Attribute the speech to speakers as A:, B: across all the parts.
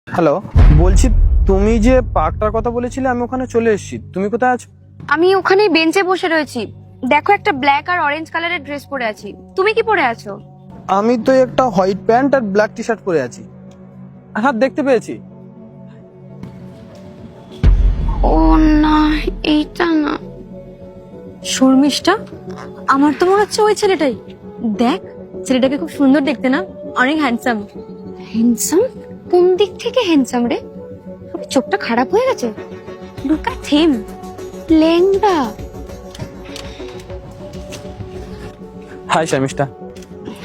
A: Hello, বলছি তুমি যে পার্কটার কথা বলেছিলে আমি ওখানে চলে এসেছি। তুমি কোথায় আছো?
B: আমি ওখানে বেঞ্চে বসে রয়েছি। দেখো, একটা ব্ল্যাক আর অরেঞ্জ কালারের ড্রেস পরে আছি। তুমি কি পরে আছো?
A: আমি তো একটা হোয়াইট প্যান্ট আর ব্ল্যাক টি শার্ট পরে আছি। হ্যাঁ, দেখতে পেয়েছি।
B: ও না, এইটা না।
C: শর্মিষ্ঠা, আমার তো মনে হচ্ছে ওই ছেলেটাই। দেখ, ছেলেটাকে খুব সুন্দর দেখতে না? অনেক হ্যান্ডসাম।
B: হ্যান্ডসাম? কোন দিক থেকে হ্যান্ডসাম রে? ওর চোখটা খারাপ হয়ে গেছে। Look at him. লেংড়া।
A: হাই শর্মিষ্ঠা।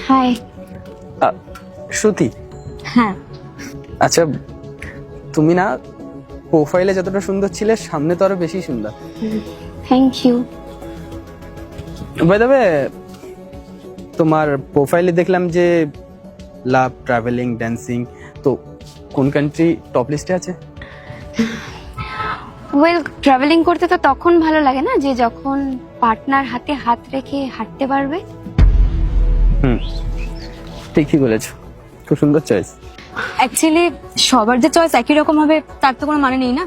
B: হাই।
A: শ্রুতি।
C: হ্যাঁ,
A: আচ্ছা, তুমি না প্রোফাইলে যতটা সুন্দর ছিলে সামনে তো আরো বেশি সুন্দর।
B: Thank you.
A: By the way, তোমার প্রোফাইলে দেখলাম যে লাভ, ট্রাভেলিং, ড্যান্সিং, তো কোন কান্ট্রি টপ লিস্টে আছে?
B: ওয়েল, ট্রাভেলিং করতে তো তখন ভালো লাগে না, যে যখন পার্টনার হাতে হাত রেখে হাঁটতে পারবে।
A: ঠিকই বলেছো, খুব সুন্দর চয়েস।
C: অ্যাকচুয়ালি সবার যে চয়েস একই রকম হবে তার তো কোনো মানে নেই না।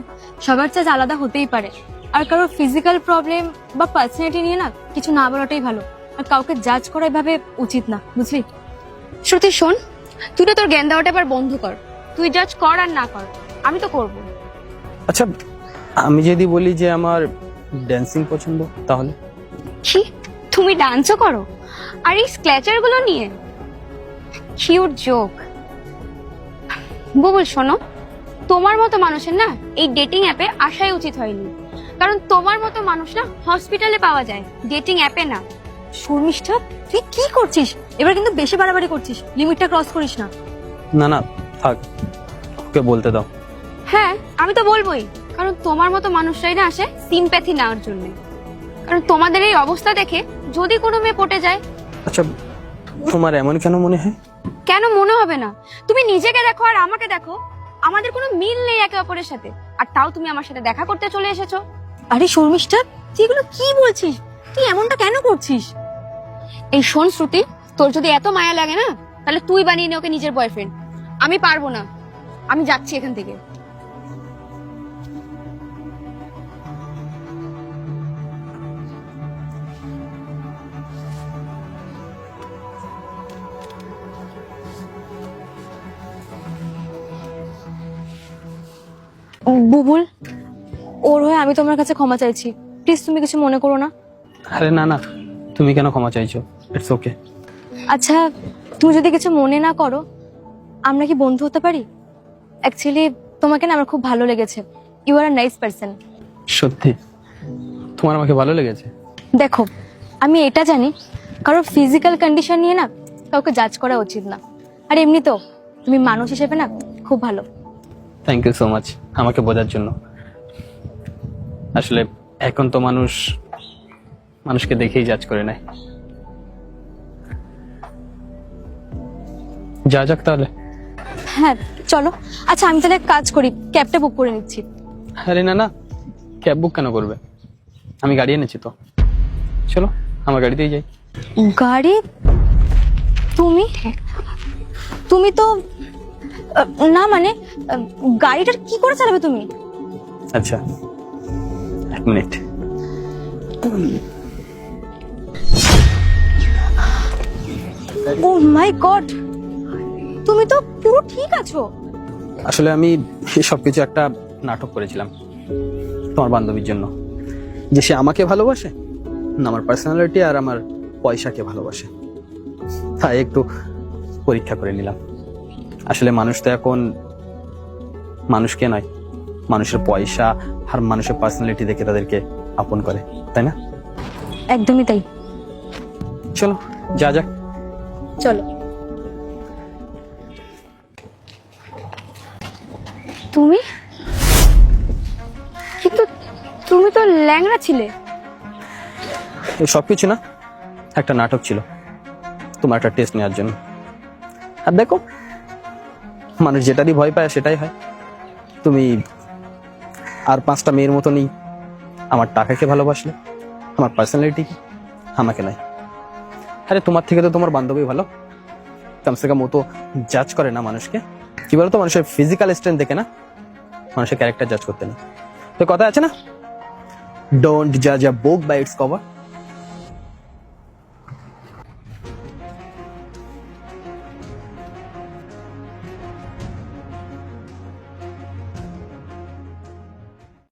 C: সবার চয়েস আলাদা হতেই পারে। আর কারোর ফিজিক্যাল প্রবলেম বা পার্সোনালিটি নিয়ে না কিছু না বলাটাই ভালো। আর কাউকে জাজ করা এভাবে উচিত না, বুঝলি?
B: শ্রুতি শোন, তুই তো তোর জ্ঞান দেওয়াটা এবার বন্ধ কর। তুই জাজ কর আর না কর, আমি তো করব।
A: আচ্ছা, আমি যদি বলি যে আমার ড্যান্সিং পছন্দ, তাহলে?
B: কি, তুমি ডান্সও করো? আর এই স্ক্ল্যাচার গুলো নিয়ে? Cute joke. বুবুল শোনো, তোমার মতো মানুষের না এই ডেটিং অ্যাপে আসাই উচিত হয়নি। কারণ তোমার মতো মানুষ না হসপিটালে পাওয়া যায়, ডেটিং অ্যাপে না।
C: শর্মিষ্ঠা, তুই কি করছিস? এবার কিন্তু বেশি বাড়াবাড়ি করছিস। লিমিটটা ক্রস করিস না।
A: না না, থাক, ওকে বলতে দাও।
B: হ্যাঁ, আমি তো বলবোই। কারণ তোমার মতো মানুষরাই না আসে সিম্প্যাথি নেওয়ার জন্য। কারণ তোমাদের এই অবস্থা দেখে যদি কোনো মেয়ে পটে যায়।
A: আচ্ছা, তোমার এমন কেন মনে হয়?
B: কেন মনে হবে না? তুমি নিজেকে দেখো আর আমাকে দেখো, আমাদের কোনো মিল নেই একে অপরের সাথে। আর তাও তুমি আমার সাথে দেখা করতে চলে এসেছো।
C: আরে শর্মিষ্ঠা, তুই এগুলো কি বলছিস? তুই এমনটা কেন করছিস?
B: এই শোন শ্রুতি, তোর যদি এত মায়া লাগে না, তাহলে তুই বানিয়ে নে ওকে নিজের বয়ফ্রেন্ড। আমি পারবো না, আমি যাচ্ছি এখান থেকে।
C: বুবুল, ওর হয়ে আমি তোমার কাছে ক্ষমা চাইছি। প্লিজ তুমি কিছু মনে করো না।
A: আরে না না, তুমি কেন ক্ষমা চাইছো? It's okay.
C: আচ্ছা, তুমি যদি কিছু মনে না করো, আমরা কি বন্ধু হতে পারি? অ্যাকচুয়ালি তোমাকে না আমার খুব ভালো লেগেছে। You are a nice person.
A: সত্যি তোমার আমাকে ভালো লেগেছে?
C: দেখো, আমি এটা জানি, কারোর ফিজিক্যাল কন্ডিশন নিয়ে না কাউকে জাজ করা উচিত না। আর এমনি তো তুমি মানুষ হিসেবে না খুব ভালো।
A: থ্যাংক ইউ সো মাচ আমাকে বোঝার জন্য। আসলে এখন তো মানুষ মানুষকে দেখেই জাজ করে নেয়। যা যাক তাহলে।
C: হ্যাঁ, চলো। আচ্ছা, আমি তাহলে এক কাজ করি, ক্যাবটা বুক করে নিচ্ছি।
A: আরে না না, ক্যাব বুক কেন করবে? আমি গাড়ি এনেছি তো, চলো আমার গাড়িতেই যাই।
C: গাড়ি? তুমি তুমি তো না, মানে গাড়িটার কি করে চালাবে তুমি?
A: আচ্ছা, এক মিনিট।
C: ও মাই গড, তুমি তো পুরো ঠিক আছো।
A: আসলে আমি সবকিছু একটা নাটক করেছিলাম তোমার বান্ধবীর জন্য, যে সে আমাকে ভালোবাসে না আমার পার্সোনালিটি আর আমার পয়সাকে ভালোবাসে। তাই একটু পরীক্ষা করে নিলাম। আসলে মানুষ তো এখন মানুষকে নয়, মানুষের পয়সা আর মানুষের পার্সোনালিটি দেখে তাদেরকে আপন করে, তাই না?
C: একদমই তাই।
A: চলো যা যাক।
C: চলো।
B: তুমি কিন্তু, তুমি তো ল্যাংড়া ছিলে।
A: এই সবকিছু না একটা নাটক ছিল তোমার একটা টেস্ট নেওয়ার জন্য। আর দেখো, মানুষ যেটারই ভয় পায় সেটাই হয়। তুমি আর 5টা মেয়ের মতনই আমার টাকাকে ভালোবাসলে, আমার পার্সোনালিটিকে, আমাকে নয়। আরে তোমার থেকে তো তোমার বান্ধবী ভালো, কমসে কম ও তো জাজ করে না মানুষকে। কি বলতো, মানুষের ফিজিক্যাল স্ট্রেংথ দেখে না মানুষের ক্যারেক্টার জাজ করতে নেই। তো কথা আছে না, ডোন্ট জাজ আ বুক বাই ইটস কভার।